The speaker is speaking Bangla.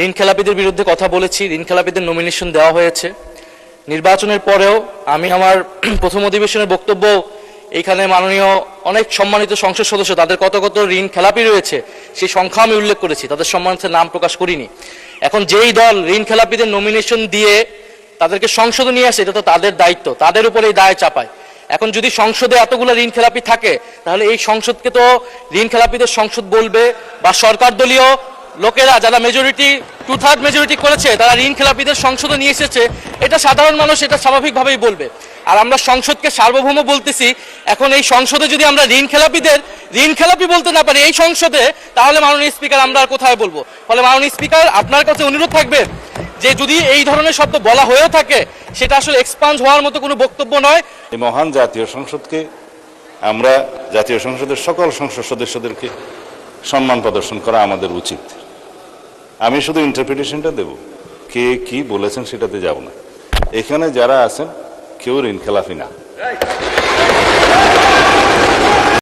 ঋণ খেলাপিদের বিরুদ্ধে কথা বলেছি, ঋণ খেলাপিদের নমিনেশন দেওয়া হয়েছে। নির্বাচনের পরেও আমি আমার প্রথম অধিবেশনের বক্তব্য এইখানে মাননীয় অনেক সম্মানিত সংসদ সদস্য তাদের কত কত ঋণ খেলাপি রয়েছে সেই সংখ্যা আমি উল্লেখ করেছি, তাদের সম্মানিত নাম প্রকাশ করিনি। এখন যেই দল ঋণ খেলাপিদের নমিনেশন দিয়ে তাদেরকে সংসদে নিয়ে আসে, এটা তো তাদের দায়িত্ব, তাদের উপরে এই দায় চাপায়। এখন যদি সংসদে এতগুলো ঋণ খেলাপি থাকে তাহলে এই সংসদকে তো ঋণ খেলাপিদের সংসদ বলবে, বা সরকার দলীয় লোকেরা যারা মেজরিটি 2/3 মেজরিটি করেছে তারা ঋণ খেলাপিদের সংসদে নিয়ে এসেছে, এটা সাধারণ মানুষ এটা স্বাভাবিকভাবেই বলবে। আর আমরা সংসদকে সার্বভৌম বলতেছি, এখন এই সংসদে যদি আমরা ঋণ খেলাপিদের ঋণ খেলাপি বলতে না পারি এই সংসদে, তাহলে মাননীয় স্পিকার আমরা আর কোথায় বলবো? ফলে মাননীয় স্পিকার আপনার কাছে অনুরোধ থাকবে যে যদি এই ধরনের শব্দ বলা হয়েও থাকে সেটা আসলে এক্সপান্স হওয়ার মতো কোনো বক্তব্য নয়। এই মহান জাতীয় সংসদকে আমরা জাতীয় সংসদের সকল সংসদ সদস্যদেরকে সম্মান প্রদর্শন করা আমাদের উচিত। আমি শুধু ইন্টারপ্রিটেশনটা দেব, কে কি বলেছেন সেটাতে যাব না। এখানে যারা আছেন কেউ ঋণ খেলাপি না।